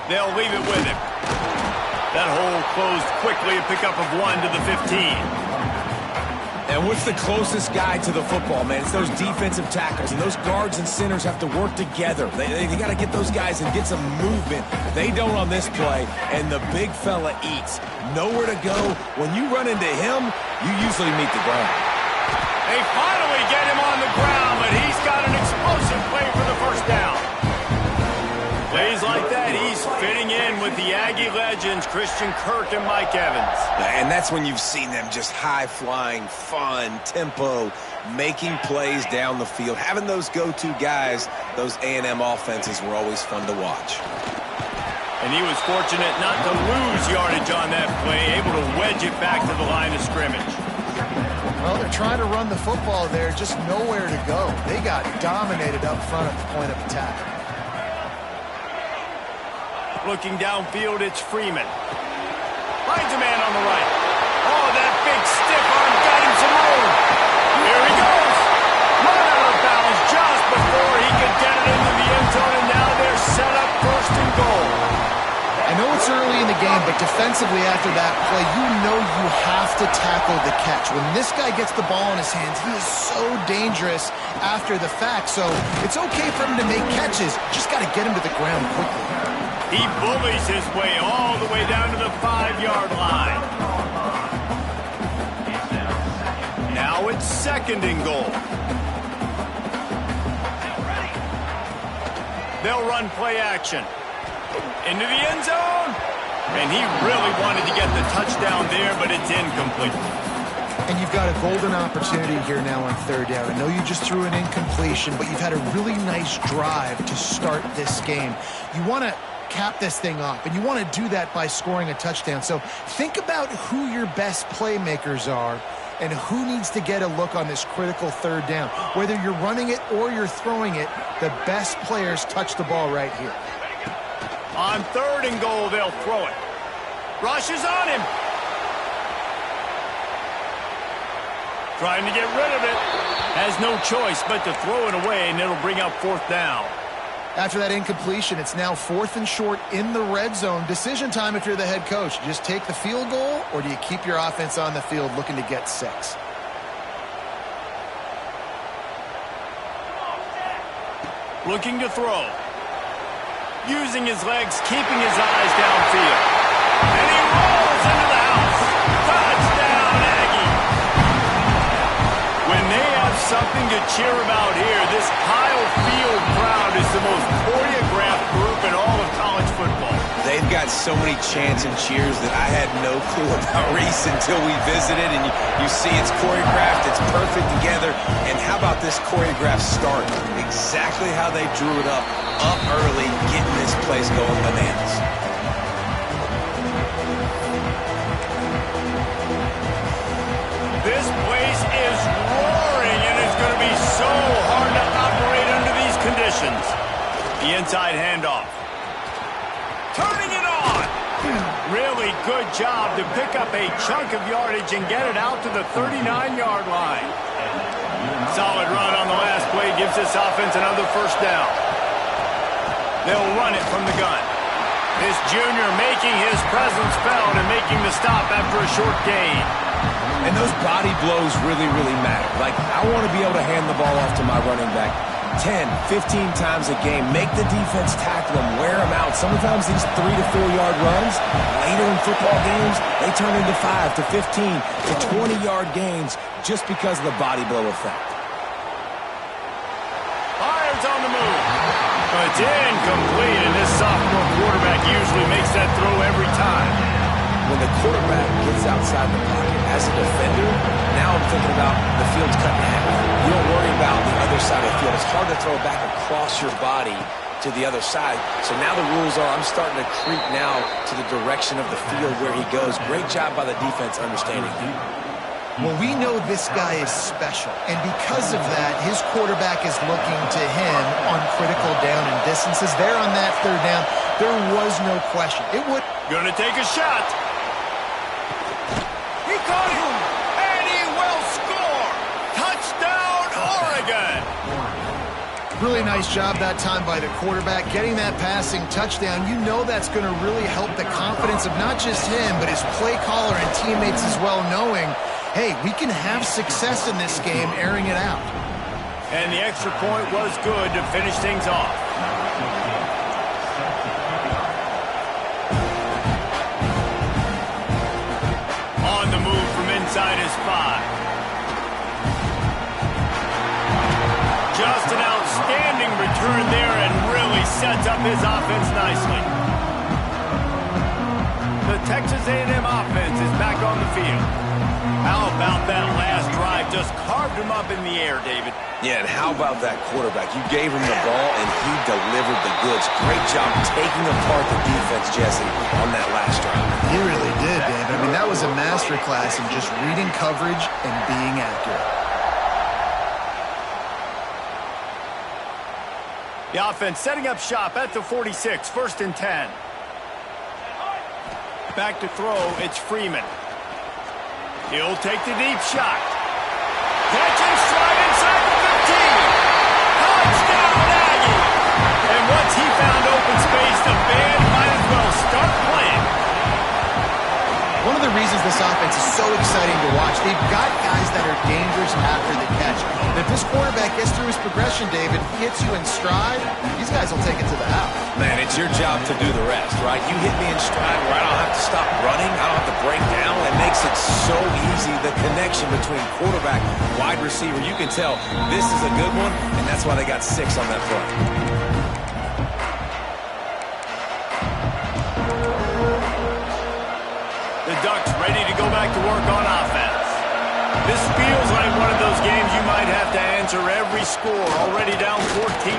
They'll leave it with him. That hole closed quickly, a pickup of 1 to the 15. And what's the closest guy to the football, man? It's those defensive tackles, and those guards and centers have to work together. They got to get those guys and get some movement. They don't on this play, and the big fella eats. Nowhere to go. When you run into him, you usually meet the ground. They finally get him on the ground, but he's got an explosive play for the first down. Plays like that, he's fitting in with the Aggie legends, Christian Kirk and Mike Evans. And that's when you've seen them just high-flying, fun, tempo, making plays down the field. Having those go-to guys, those A&M offenses were always fun to watch. And he was fortunate not to lose yardage on that play, able to wedge it back to the line of scrimmage. Well, they're trying to run the football there, just nowhere to go. They got dominated up front at the point of attack. Looking downfield, it's Freeman. Finds a man on the right. Oh, that big stiff arm got him some room. Here he goes. Run out of bounds just before he could get it into the end zone, and now they're set up first and goal. I know it's early in the game, but defensively after that play, you know you have to tackle the catch. When this guy gets the ball in his hands, he is so dangerous after the fact. So it's okay for him to make catches. Just got to get him to the ground quickly. He bullies his way all the way down to the 5-yard line. Now it's second and goal. They'll run play action. Into the end zone. And he really wanted to get the touchdown there, but it's incomplete. And you've got a golden opportunity here now on third down. I know you just threw an incompletion, but you've had a really nice drive to start this game. You want to cap this thing off, and you want to do that by scoring a touchdown. So think about who your best playmakers are and who needs to get a look on this critical third down. Whether you're running it or you're throwing it, the best players touch the ball right here. On third and goal, they'll throw it. Rush is on him. Trying to get rid of it. Has no choice but to throw it away, and it'll bring up fourth down. After that incompletion, it's now fourth and short in the red zone. Decision time if you're the head coach. Just take the field goal, or do you keep your offense on the field looking to get 6? Looking to throw. Using his legs, keeping his eyes downfield. And he rolls into the house. Touchdown, Aggie. When they have something to cheer about here, this Kyle Field crowd is the most choreographed group in all of college football. They've got so many chants and cheers that I had no clue about Reese until we visited, and you see it's choreographed, it's perfect together. And how about this choreographed start? Exactly how they drew it up early, getting this place going bananas. This place is roaring, and it's going to be so hard to operate under these conditions. The inside handoff. Turning it on. Really good job to pick up a chunk of yardage and get it out to the 39-yard line. Solid run on the last play gives this offense another first down. They'll run it from the gun. This junior making his presence felt and making the stop after a short gain. And those body blows really, really matter. Like, I want to be able to hand the ball off to my running back 10, 15 times a game. Make the defense tackle them, wear them out. Sometimes these 3 to 4 yard runs, later in football games, they turn into 5 to 15 to 20-yard gains just because of the body blow effect. Fires on the move. But it's incomplete, and this sophomore quarterback usually makes that throw every time. When the quarterback gets outside the pocket as a defender, now I'm thinking about the field's cut in half. You don't worry about the other side of the field. It's hard to throw back across your body to the other side. So now the rules are I'm starting to creep now to the direction of the field where he goes. Great job by the defense understanding that. Well, we know this guy is special, and because of that, his quarterback is looking to him on critical down and distances. There on that third down, there was no question. It would... Gonna take a shot. He caught him, and he will score. Touchdown, Oregon. Really nice job that time by the quarterback, getting that passing touchdown. You know that's going to really help the confidence of not just him, but his play caller and teammates as well, knowing, hey, we can have success in this game airing it out. And the extra point was good to finish things off. On the move from inside his 5. Just an outstanding return there and really sets up his offense nicely. The Texas A&M offense is back on the field. How about that last drive? Just carved him up in the air, David. Yeah, and how about that quarterback? You gave him the ball, and he delivered the goods. Great job taking apart the defense, Jesse, on that last drive. He really did, David. I mean, that was a masterclass in just reading coverage and being accurate. The offense setting up shop at the 46, 1st and 10. Back to throw, it's Freeman. He'll take the deep shot. Catch and stride inside the 15. Touchdown, Aggie! And once he found open space, the band might as well start playing. One of the reasons this offense is so exciting to watch, they've got guys that are dangerous after the catch. And if this quarterback gets through his progression, David, hits you in stride, these guys will take it to the house. Man, it's your job to do the rest, right? You hit me in stride where I don't have to stop running, I don't have to break down. It makes it so easy, the connection between quarterback, wide receiver. You can tell this is a good one, and that's why they got 6 on that play. The Ducks ready to go back to work on offense. This feels like one of those games you might have to answer every score, already down 14-7.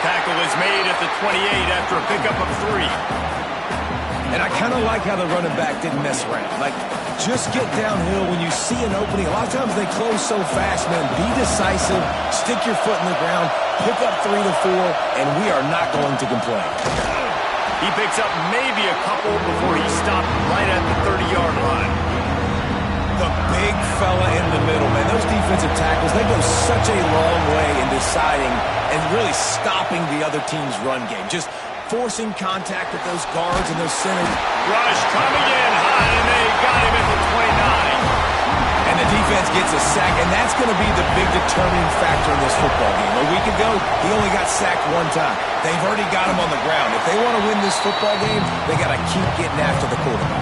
Tackle is made at the 28 after a pickup of 3. And I kind of like how the running back didn't mess around. Like, just get downhill when you see an opening. A lot of times they close so fast, man. Be decisive, stick your foot in the ground, pick up 3 to 4, and we are not going to complain. He picks up maybe a couple before he stopped right at the 30-yard line. The big fella in the middle, man. Those defensive tackles, they go such a long way in deciding and really stopping the other team's run game. Just forcing contact with those guards and those centers. Rush coming in high, and they got him at the 29. And the defense gets a sack, and that's going to be the big determining factor in this football game. A week ago, he only got sacked 1 time. They've already got him on the ground. If they want to win this football game, they got to keep getting after the quarterback.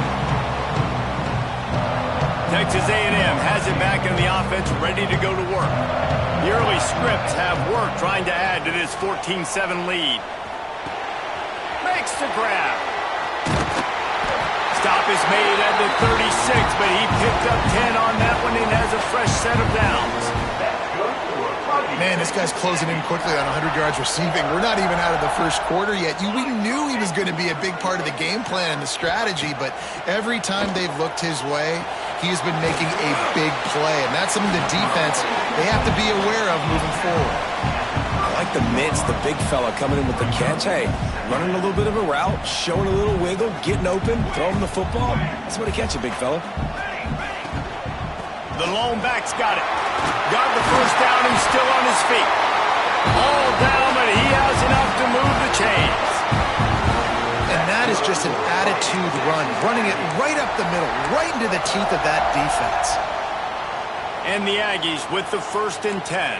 Texas A&M has it back in the offense, ready to go to work. The early scripts have worked trying to add to this 14-7 lead. Makes the grab. Stop is made at the 36, but he picked up 10 on that one and has a fresh set of downs. Man, this guy's closing in quickly on 100 yards receiving. We're not even out of the first quarter yet. We knew he was going to be a big part of the game plan and the strategy, but every time they've looked his way, he has been making a big play, and that's something the defense, they have to be aware of moving forward. I like the mitts, the big fella coming in with the catch. Hey, running a little bit of a route, showing a little wiggle, getting open, throwing the football. That's what to catch it, big fella. The lone back's got it. Got the first down and still on his feet. All down, but he has enough to move the chains. And that is just an attitude run, running it right up the middle, right into the teeth of that defense. And the Aggies with the 1st and 10.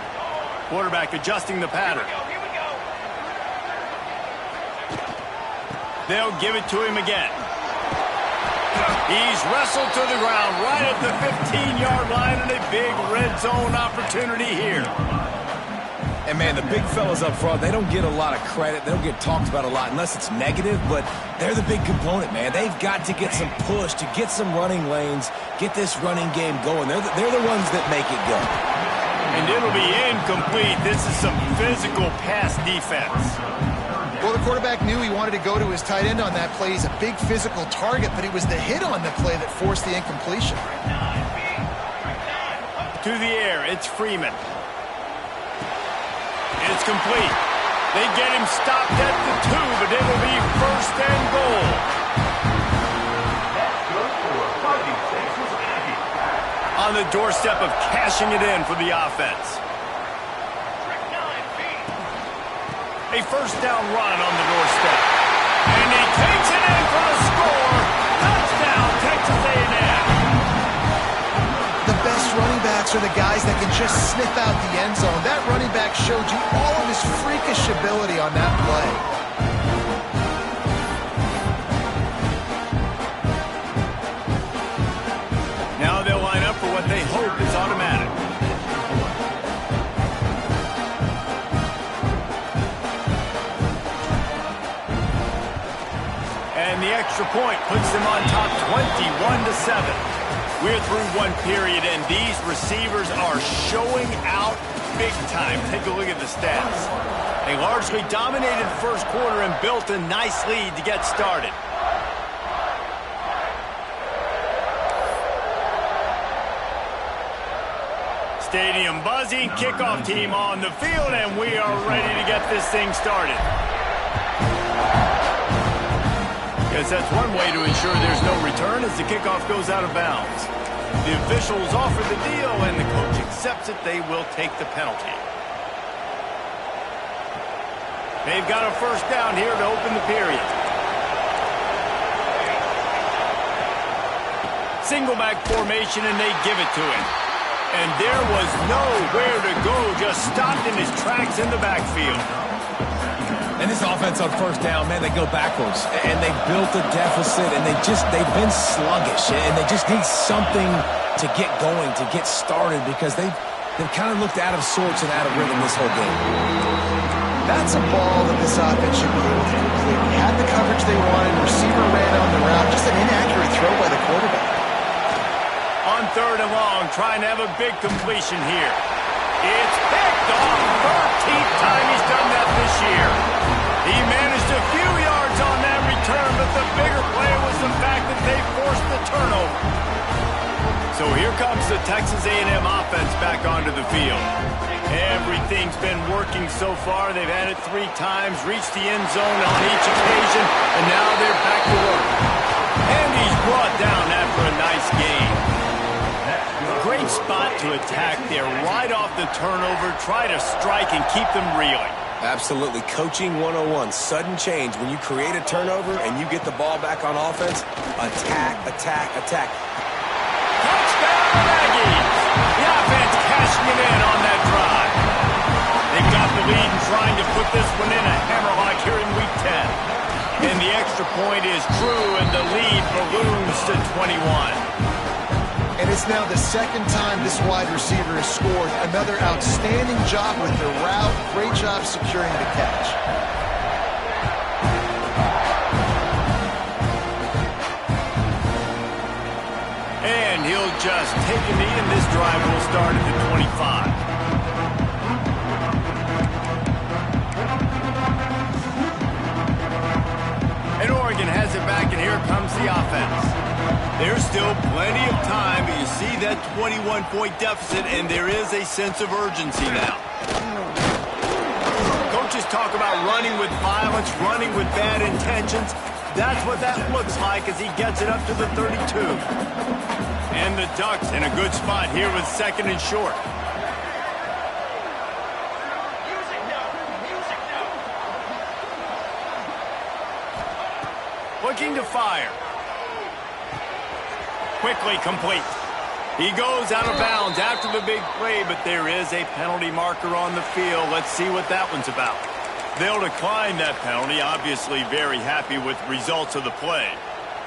Quarterback adjusting the pattern. They'll give it to him again. He's wrestled to the ground right at the 15-yard line, and a big red zone opportunity here. And, man, the big fellas up front, they don't get a lot of credit. They don't get talked about a lot unless it's negative, but they're the big component, man. They've got to get some push, to get some running lanes, get this running game going. They're the ones that make it go. And it'll be incomplete. This is some physical pass defense. Well, the quarterback knew he wanted to go to his tight end on that play. He's a big physical target, but it was the hit on the play that forced the incompletion. To the air, it's Freeman. It's complete. They get him stopped at the 2, but it will be 1st and goal. On the doorstep of cashing it in for the offense. A first down run on the doorstep. And he takes it in for the score. Touchdown, Texas A&M. The best running backs are the guys that can just sniff out the end zone. That running back showed you all of his freakish ability on that play. Now they'll line up for what they hope is automatic. And the extra point puts them on top 21-7. We're through one period, and these receivers are showing out big time. Take a look at the stats. They largely dominated the first quarter and built a nice lead to get started. Stadium buzzing, kickoff team on the field, and we are ready to get this thing started. Guess that's one way to ensure there's no return as the kickoff goes out of bounds. The officials offer the deal, and the coach accepts it. They will take the penalty. They've got a first down here to open the period. Single back formation, and they give it to him. And there was nowhere to go, just stopped in his tracks in the backfield. And this offense on first down, man, they go backwards. And they built a deficit, and they've been sluggish. And they just need something to get going, to get started, because they've kind of looked out of sorts and out of rhythm this whole game. That's a ball that this offense should be able to complete. Had the coverage they wanted, receiver ran on the route, just an inaccurate throw by the quarterback. On third and long, trying to have a big completion here. It's picked off. 13th time he's done that this year. He managed a few yards on that return, but the bigger play was the fact that they forced the turnover. So here comes the Texas A&M offense back onto the field. Everything's been working so far. They've had it 3 times, reached the end zone on each occasion, and now they're back to work. And he's brought down after a nice game. Great spot to attack there, right off the turnover. Try to strike and keep them reeling. Absolutely. Coaching 101. Sudden change. When you create a turnover and you get the ball back on offense, attack, attack, attack. Touchdown, Aggies! The offense cashing it in on that drive. They've got the lead and trying to put this one in a hammerlock here in Week 10. And the extra point is true, and the lead balloons to 21. And it's now the second time this wide receiver has scored. Another outstanding job with the route. Great job securing the catch. And he'll just take a knee, and this drive will start at the 25. And Oregon has it back, and here comes the offense. There's still plenty of time, but you see that 21-point deficit, and there is a sense of urgency now. Coaches talk about running with violence, running with bad intentions. That's what that looks like as he gets it up to the 32. And the Ducks in a good spot here with second and short. Looking to fire. Quickly complete. He goes out of bounds after the big play, but there is a penalty marker on the field. Let's see what that one's about. They'll decline that penalty, obviously very happy with the results of the play.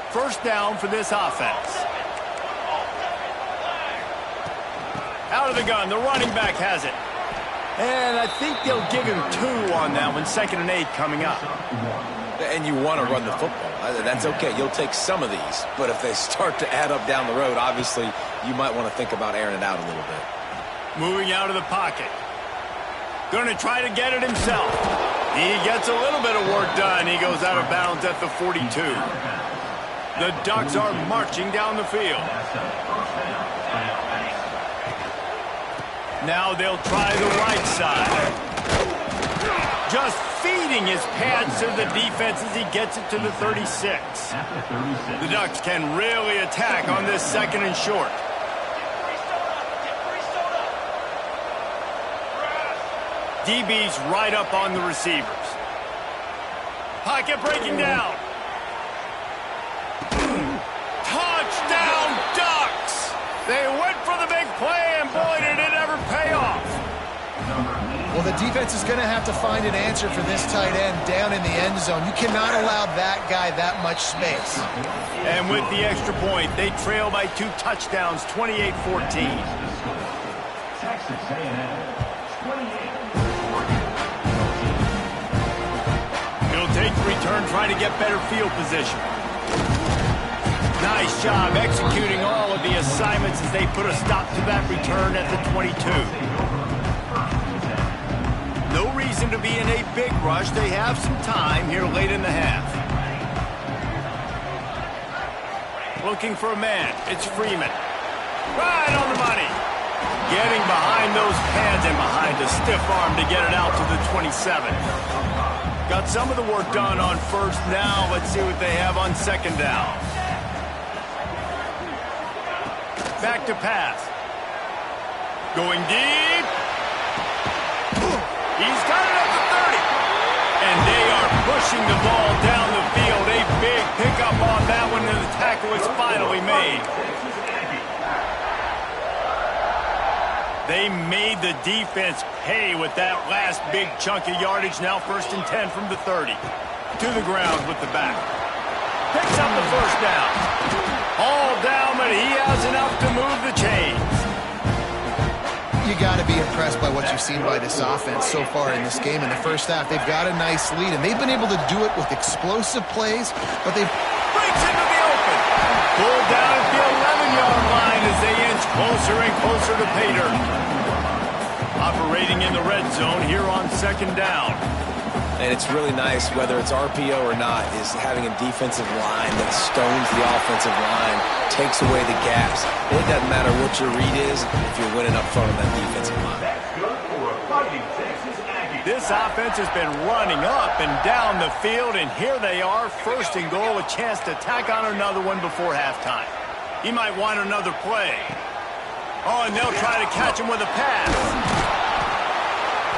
First down for this offense. Out of the gun, the running back has it. And I think they'll give him 2 on that one, 2nd and 8 coming up. And you want to run the football. That's okay. You'll take some of these. But if they start to add up down the road, obviously, you might want to think about airing it out a little bit. Moving out of the pocket. Going to try to get it himself. He gets a little bit of work done. He goes out of bounds at the 42. The Ducks are marching down the field. Now they'll try the right side. Just feeding his pads to the defense as he gets it to the 36. The Ducks can really attack on this second and short. DB's right up on the receivers. Pocket breaking down. Touchdown Ducks! They went for the big play, and boy, did it ever pay off. Well, the defense is going to have to find an answer for this tight end down in the end zone. You cannot allow that guy that much space. And with the extra point, they trail by 2 touchdowns, 28-14. Texas A&M, 28. He'll take the return, trying to get better field position. Nice job executing all of the assignments as they put a stop to that return at the 22. No reason to be in a big rush. They have some time here late in the half. Looking for a man. It's Freeman. Right on the money. Getting behind those pads and behind a stiff arm to get it out to the 27. Got some of the work done on first. Now let's see what they have on second down. Back to pass. Going deep. He's got it up to 30. And they are pushing the ball down the field. A big pickup on that one, and the tackle is finally made. They made the defense pay with that last big chunk of yardage. Now 1st and 10 from the 30. To the ground with the back. Picks up the first down. All down, but he has enough to move the chains. You got to be impressed by what you've seen by this offense so far in this game. In the first half, they've got a nice lead, and they've been able to do it with explosive plays, but they've... Breaks into the open. Pulled down at the 11-yard line as they inch closer and closer to pay dirt. Operating in the red zone here on second down. And it's really nice, whether it's RPO or not, is having a defensive line that stones the offensive line, takes away the gaps. It doesn't matter what your read is if you're winning up front of that defensive line. This offense has been running up and down the field, and here they are, 1st and goal, a chance to tack on another one before halftime. He might want another play. Oh, and they'll try to catch him with a pass.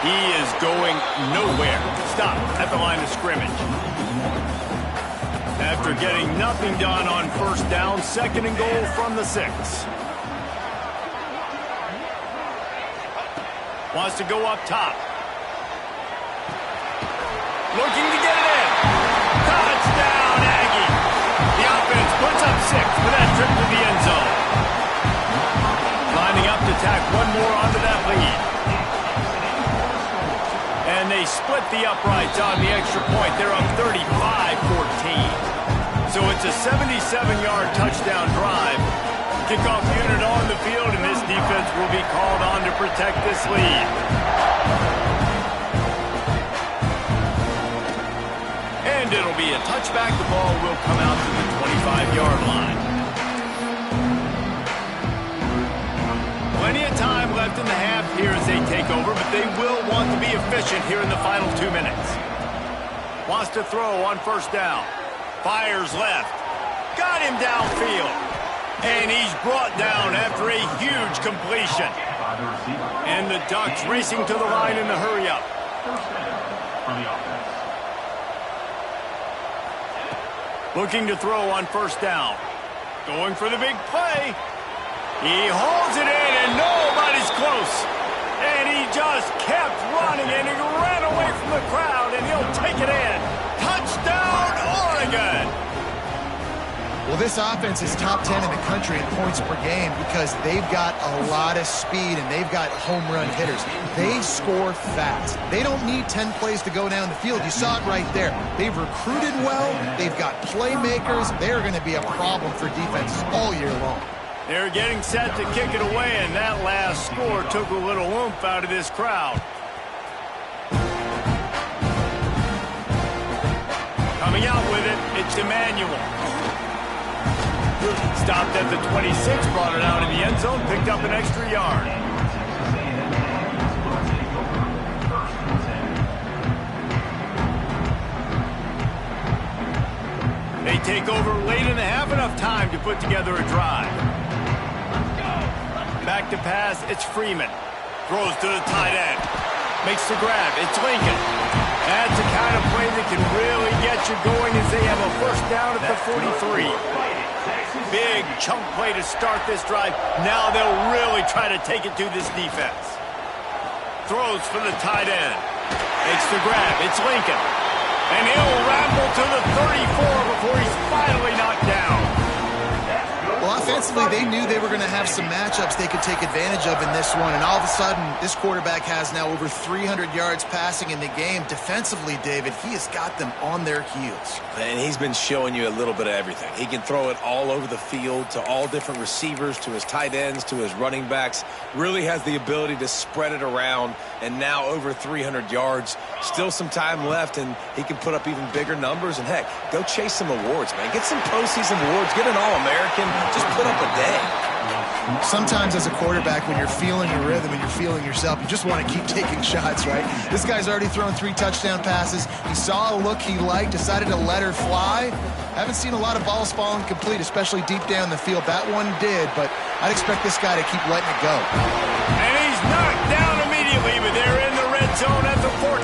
He is going nowhere. Stop at the line of scrimmage. After getting nothing done on first down, 2nd and goal from the 6. Wants to go up top. Looking to get it in. Touchdown, Aggie. The offense puts up 6 for that trip to the end zone. Lining up to tack one more onto that lead. And they split the uprights on the extra point. They're up 35-14. So it's a 77-yard touchdown drive. Kickoff unit on the field, and this defense will be called on to protect this lead. And it'll be a touchback. The ball will come out to the 25-yard line. Plenty of time left in the half here as they take over, but they will want to be efficient here in the final 2 minutes. Wants to throw on first down. Fires left. Got him downfield. And he's brought down after a huge completion. And the Ducks racing to the line in the hurry-up. Looking to throw on first down. Going for the big play. He holds it in, and nobody's close. And he just kept running, and he ran away from the crowd, and he'll take it in. Touchdown, Oregon! Well, this offense is top 10 in the country in points per game because they've got a lot of speed, and they've got home run hitters. They score fast. They don't need 10 plays to go down the field. You saw it right there. They've recruited well. They've got playmakers. They're going to be a problem for defenses all year long. They're getting set to kick it away, and that last score took a little oomph out of this crowd. Coming out with it, it's Emmanuel. Stopped at the 26, brought it out in the end zone, picked up an extra yard. They take over late in the half, enough time to put together a drive. Back to pass, it's Freeman. Throws to the tight end. Makes the grab, it's Lincoln. That's the kind of play that can really get gets you going as they have a first down at the 43. Big chunk play to start this drive. Now they'll really try to take it to this defense. Throws for the tight end. Makes the grab. It's Lincoln. And he'll ramble to the 34 before he's finally knocked down. Well, offensively, they knew they were going to have some matchups they could take advantage of in this one, and all of a sudden, this quarterback has now over 300 yards passing in the game. Defensively, David, he has got them on their heels. And he's been showing you a little bit of everything. He can throw it all over the field to all different receivers, to his tight ends, to his running backs. Really has the ability to spread it around, and now over 300 yards. Still some time left, and he can put up even bigger numbers. And, heck, go chase some awards, man. Get some postseason awards. Get an All-American. Just put up a day. Sometimes as a quarterback, when you're feeling your rhythm and you're feeling yourself, you just want to keep taking shots, right? This guy's already thrown 3 touchdown passes. He saw a look he liked, decided to let her fly. Haven't seen a lot of balls falling complete, especially deep down the field. That one did, but I'd expect this guy to keep letting it go. And he's knocked down immediately, but they're in the red zone at the 14.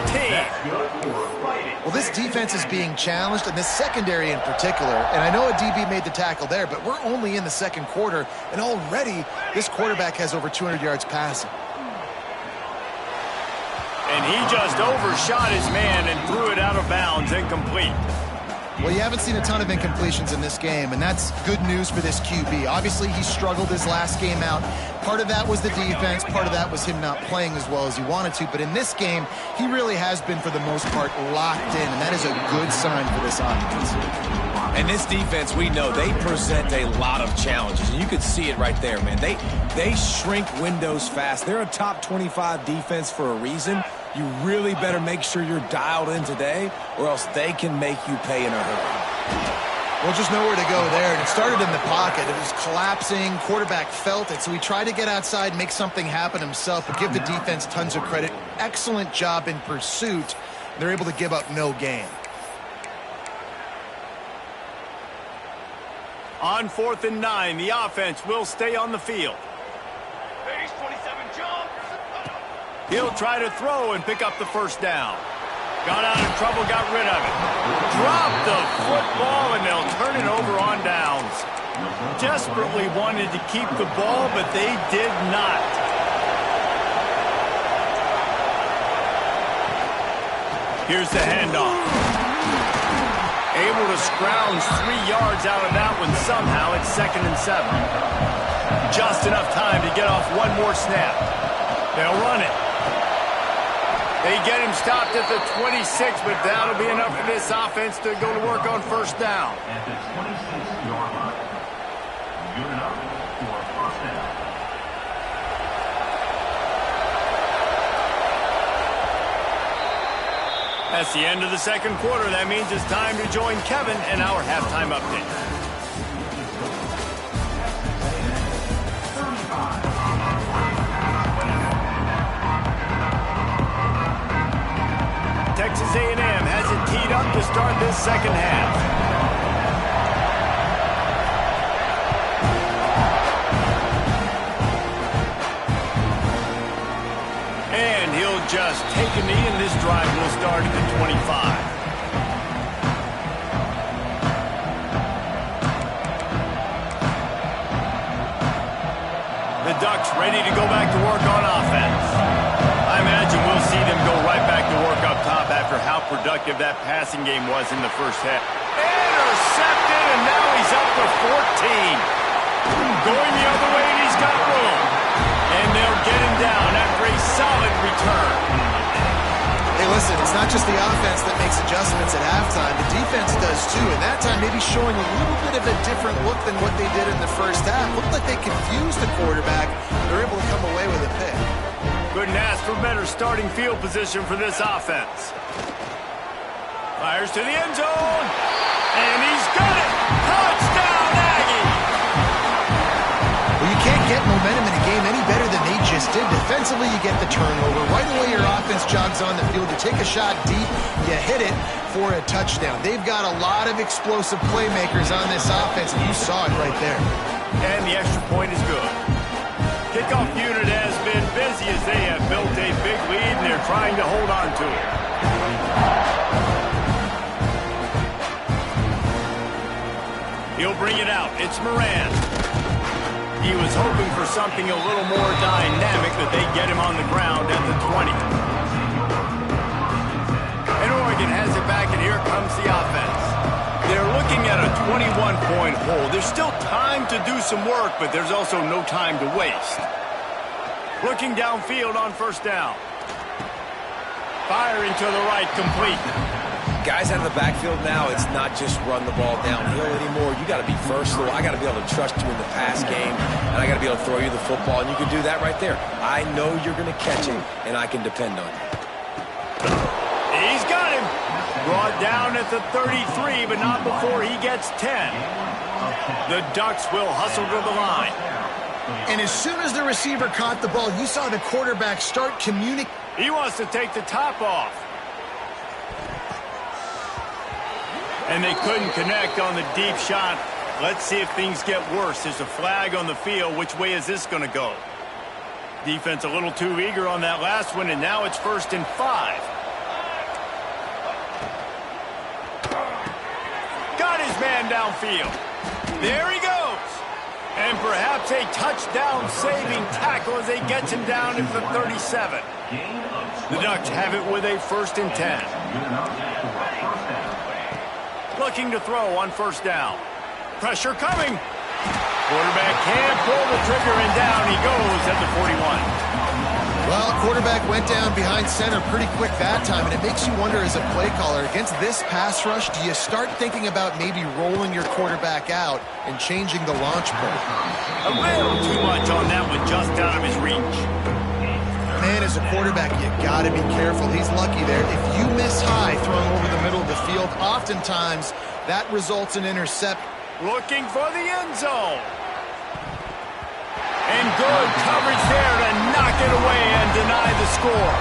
Well, this defense is being challenged, and this secondary in particular. And I know a DB made the tackle there, but we're only in the second quarter, and already this quarterback has over 200 yards passing. And he just overshot his man and threw it out of bounds, incomplete. Well, you haven't seen a ton of incompletions in this game, and that's good news for this QB. Obviously, he struggled his last game out. Part of that was the defense. Part of that was him not playing as well as he wanted to. But in this game, he really has been, for the most part, locked in, and that is a good sign for this offense. And this defense, we know, they present a lot of challenges, and you could see it right there, man. They shrink windows fast. They're a top 25 defense for a reason. You really better make sure you're dialed in today, or else they can make you pay in a hurry. Well, just nowhere to go there. And it started in the pocket. It was collapsing. Quarterback felt it, so he tried to get outside, make something happen himself, but give the defense tons of credit. Excellent job in pursuit. They're able to give up no gain. On 4th and 9, the offense will stay on the field. He'll try to throw and pick up the first down. Got out of trouble, got rid of it. Dropped the football, and they'll turn it over on downs. Desperately wanted to keep the ball, but they did not. Here's the handoff. Able to scrounge 3 yards out of that one somehow. It's 2nd and 7. Just enough time to get off one more snap. They'll run it. They get him stopped at the 26, but that'll be enough for this offense to go to work on first down. At the 26-yard line. Good enough for first down. That's the end of the second quarter. That means it's time to join Kevin in our halftime update. Texas A&M has it teed up to start this second half. And he'll just take a knee, and this drive will start at the 25. The Ducks ready to go back to work on offense. I imagine we'll see them go right back to work up top after how productive that passing game was in the first half. Intercepted, and now he's up to 14. Going the other way, and he's got room. And they'll get him down after a solid return. Hey, listen, it's not just the offense that makes adjustments at halftime. The defense does too, and that time maybe showing a little bit of a different look than what they did in the first half. Looked like they confused the quarterback. They're able to come away with a pick. Couldn't ask for better starting field position for this offense. Fires to the end zone. And he's got it. Touchdown, Aggie. Well, you can't get momentum in a game any better than they just did. Defensively, you get the turnover. Right away, your offense jogs on the field. You take a shot deep, you hit it for a touchdown. They've got a lot of explosive playmakers on this offense, and you saw it right there. And the extra point is good. Kickoff unit has been busy as they have built a big lead, and they're trying to hold on to it. He'll bring it out. It's Moran. He was hoping for something a little more dynamic, that they get him on the ground at the 20. And Oregon has it back, and here comes the offense. They're looking at a 21-point hole. There's still time to do some work, but there's also no time to waste. Looking downfield on first down. Firing to the right, complete. Guys out of the backfield now, it's not just run the ball downhill anymore. You got to be versatile. I got to be able to trust you in the pass game, and I got to be able to throw you the football, and you can do that right there. I know you're going to catch him, and I can depend on you. He's got him. Brought down at the 33, but not before he gets 10. The Ducks will hustle to the line. And as soon as the receiver caught the ball, you saw the quarterback start communicating. He wants to take the top off. And they couldn't connect on the deep shot. Let's see if things get worse. There's a flag on the field. Which way is this going to go? Defense a little too eager on that last one, and now it's 1st and 5. Got his man downfield. There he goes. And perhaps a touchdown-saving tackle as they get him down to the 37. The Ducks have it with a 1st and 10. Looking to throw on first down. Pressure coming. Quarterback can't pull the trigger, and down he goes at the 41. Well, quarterback went down behind center pretty quick that time, and it makes you wonder as a play caller, against this pass rush, do you start thinking about maybe rolling your quarterback out and changing the launch point? A little too much on that one, just out of his reach. Man, as a quarterback, you got to be careful. He's lucky there. If you miss high throwing over the middle of the field, oftentimes that results in intercept. Looking for the end zone. And good coverage there to knock it away and deny the score.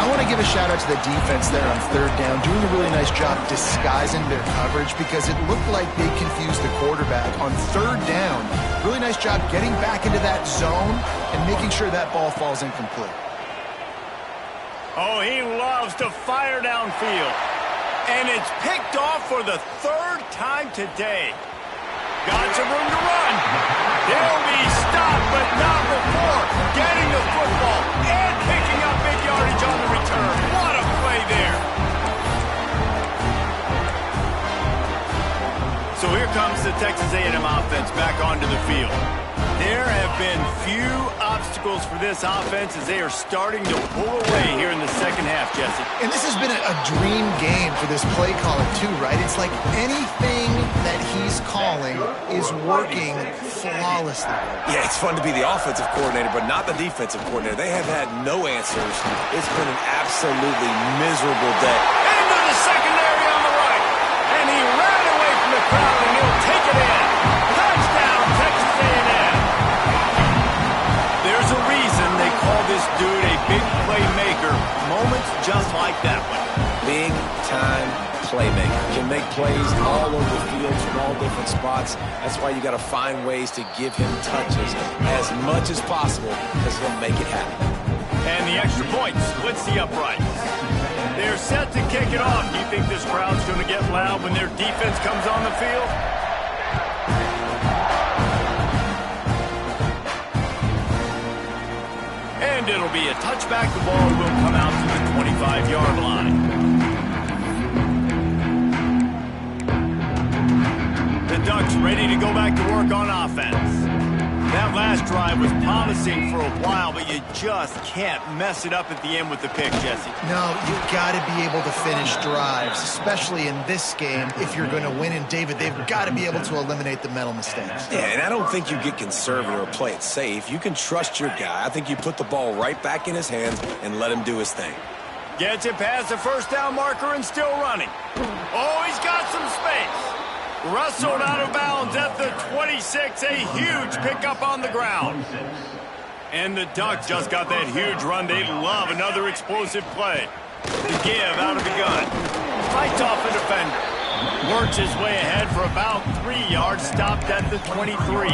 I want to give a shout out to the defense there on third down, doing a really nice job disguising their coverage, because it looked like they confused the quarterback on third down. Really nice job getting back into that zone and making sure that ball falls incomplete. Oh, he loves to fire downfield. And it's picked off for the 3rd time today. Got some room to run. He'll be stopped, but not before getting the football and picking up big yardage on the return. What a play there. So here comes the Texas A&M offense back onto the field. There have been few obstacles for this offense as they are starting to pull away here in the second half, Jesse. And this has been a dream game for this play caller too, right? It's like anything that he's calling is working flawlessly. Yeah, it's fun to be the offensive coordinator, but not the defensive coordinator. They have had no answers. It's been an absolutely miserable day. Into the secondary on the right. And he ran away from the crowd, and he'll take it in. Touchdown, Texas A&M. There's a reason they call this dude a big playmaker. Moments just like that one. Big time playmaker. Can make plays all over the field from all different spots. That's why you got to find ways to give him touches as much as possible, because he'll make it happen. And the extra point splits the uprights. They're set to kick it off. Do you think this crowd's going to get loud when their defense comes on the field? And it'll be a touchback. The ball will come out to the 25-yard line. The Ducks ready to go back to work on offense. That last drive was promising for a while, but you just can't mess it up at the end with the pick, Jesse. No, you've got to be able to finish drives, especially in this game. If you're going to win, and David, they've got to be able to eliminate the mental mistakes. Yeah, and I don't think you get conservative or play it safe. You can trust your guy. I think you put the ball right back in his hands and let him do his thing. Gets it past the first down marker and still running. Oh, he's got some space. Wrestled out of bounds at the 26. A huge pickup on the ground. And the Ducks just got that huge run. They love another explosive play. The give out of the gun. Fights off a defender. Works his way ahead for about 3 yards. Stopped at the 23.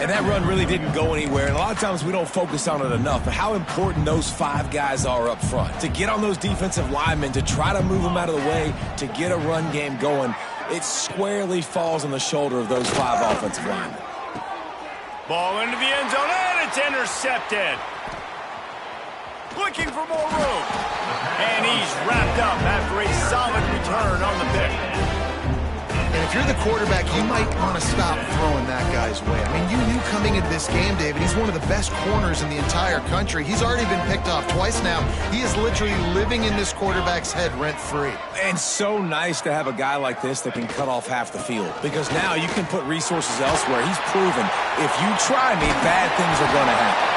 And that run really didn't go anywhere. And a lot of times we don't focus on it enough. But how important those 5 guys are up front. To get on those defensive linemen, to try to move them out of the way, to get a run game going. it squarely falls on the shoulder of those 5 offensive linemen. Ball into the end zone, and it's intercepted. Looking for more room. And he's wrapped up after a solid return on the pick. And if you're the quarterback, you might want to stop throwing that guy's way. I mean, you knew coming into this game, David, he's one of the best corners in the entire country. He's already been picked off twice now. He is literally living in this quarterback's head rent-free. And so nice to have a guy like this that can cut off half the field, because now you can put resources elsewhere. He's proven if you try me, bad things are going to happen.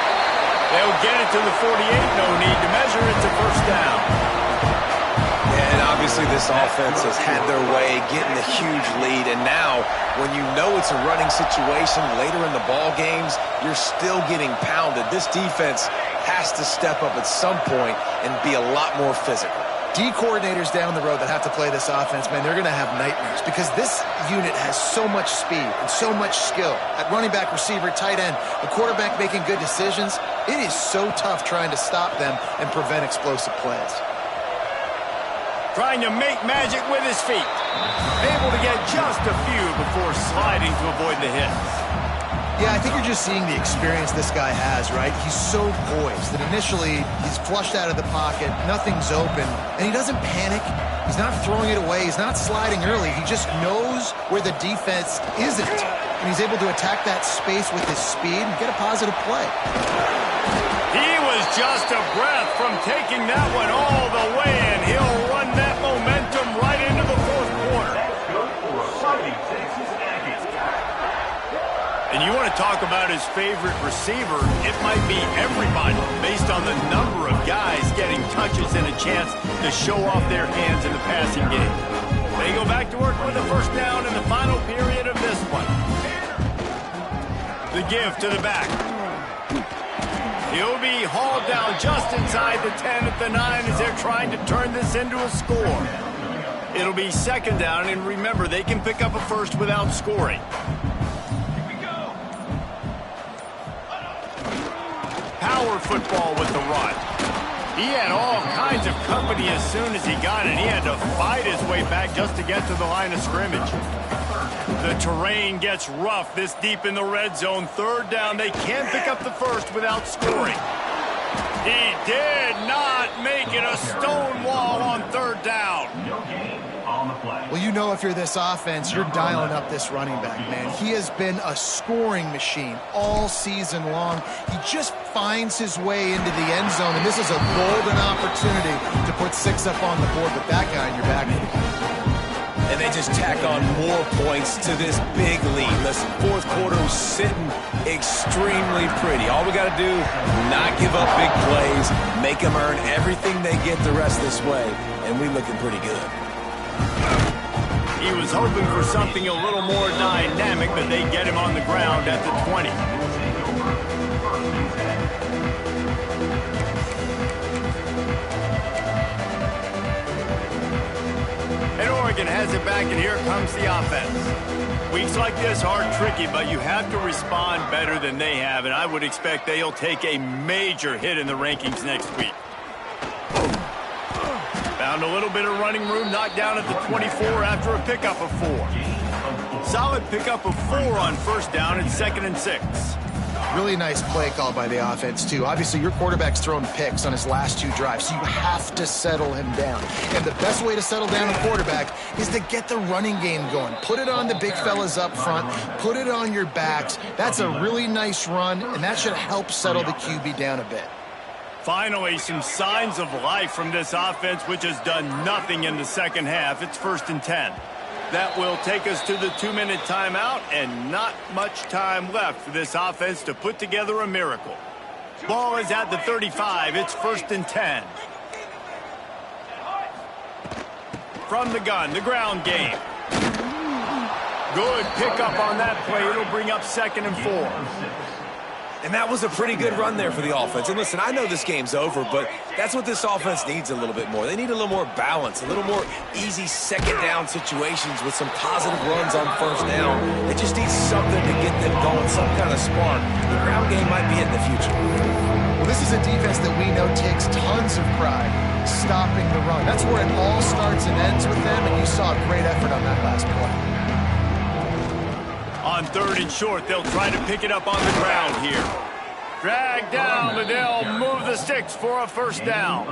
They'll get it to the 48. No need to measure. It's a first down. And obviously this offense has had their way, getting a huge lead. And now, when you know it's a running situation later in the ball games, you're still getting pounded. This defense has to step up at some point and be a lot more physical. D coordinators down the road that have to play this offense, man, they're going to have nightmares because this unit has so much speed and so much skill. At running back, receiver, tight end, the quarterback making good decisions, it is so tough trying to stop them and prevent explosive plays. Trying to make magic with his feet. Able to get just a few before sliding to avoid the hits. Yeah, I think you're just seeing the experience this guy has, right? He's so poised that initially he's flushed out of the pocket, nothing's open, and he doesn't panic. He's not throwing it away. He's not sliding early. He just knows where the defense isn't, and he's able to attack that space with his speed and get a positive play. He was just a breath from taking that one all the way, and he'll run that momentum right into the fourth quarter. That's good for a fighting Texas A&M. And you want to talk about his favorite receiver, it might be everybody based on the number of guys getting touches and a chance to show off their hands in the passing game. They go back to work with a first down in the final period of this one. The give to the back. He'll be hauled down just inside the 10 at the 9 as they're trying to turn this into a score. It'll be second down, and remember, they can pick up a first without scoring. Power football with the run. He had all kinds of company as soon as he got it. He had to fight his way back just to get to the line of scrimmage. The terrain gets rough this deep in the red zone. Third down, they can't pick up the first without scoring. He did not make it a stone wall on third down. No gain on the play. Well, you know if you're this offense, you're dialing up this running back, man. He has been a scoring machine all season long. He just finds his way into the end zone, and this is a golden opportunity to put 6 up on the board with that guy in your back. And they just tack on more points to this big lead. Listen, fourth quarter was sitting extremely pretty. All we got to do, not give up big plays, make them earn everything they get the rest this way, and we looking pretty good. He was hoping for something a little more dynamic, but they get him on the ground at the 20. And Oregon has it back, and here comes the offense. Weeks like this are tricky, but you have to respond better than they have, and I would expect they'll take a major hit in the rankings next week. Found a little bit of running room, knocked down at the 24 after a pickup of 4. Solid pickup of 4 on first down and 2nd and 6. Really nice play call by the offense, too. Obviously, your quarterback's thrown picks on his last 2 drives, so you have to settle him down. And the best way to settle down a quarterback is to get the running game going. Put it on the big fellas up front. Put it on your backs. That's a really nice run, and that should help settle the QB down a bit. Finally, some signs of life from this offense, which has done nothing in the second half. It's 1st and 10. That will take us to the 2-minute timeout, and not much time left for this offense to put together a miracle. Ball is at the 35. It's 1st and 10. From the gun, the ground game. Good pickup on that play. It'll bring up 2nd and 4. And that was a pretty good run there for the offense. And listen, I know this game's over, but that's what this offense needs a little bit more. They need a little more balance, a little more easy second down situations with some positive runs on first down. They just need something to get them going, some kind of spark. The ground game might be in the future. Well, this is a defense that we know takes tons of pride stopping the run. That's where it all starts and ends with them, and you saw great effort on that last play. On 3rd and short, they'll try to pick it up on the ground here. Drag down, but they'll move the sticks for a first down.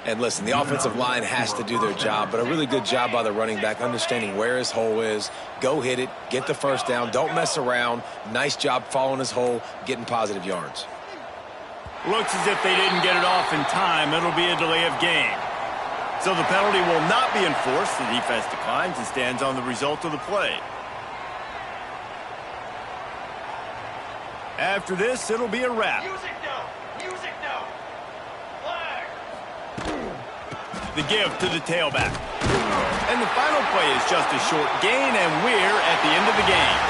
And listen, the offensive line has to do their job, but a really good job by the running back understanding where his hole is. Go hit it, get the first down, don't mess around. Nice job following his hole, getting positive yards. Looks as if they didn't get it off in time. It'll be a delay of game. So the penalty will not be enforced. The defense declines and stands on the result of the play. After this, it'll be a wrap. Music no! Music no! Flag! The give to the tailback. And the final play is just a short gain, and we're at the end of the game.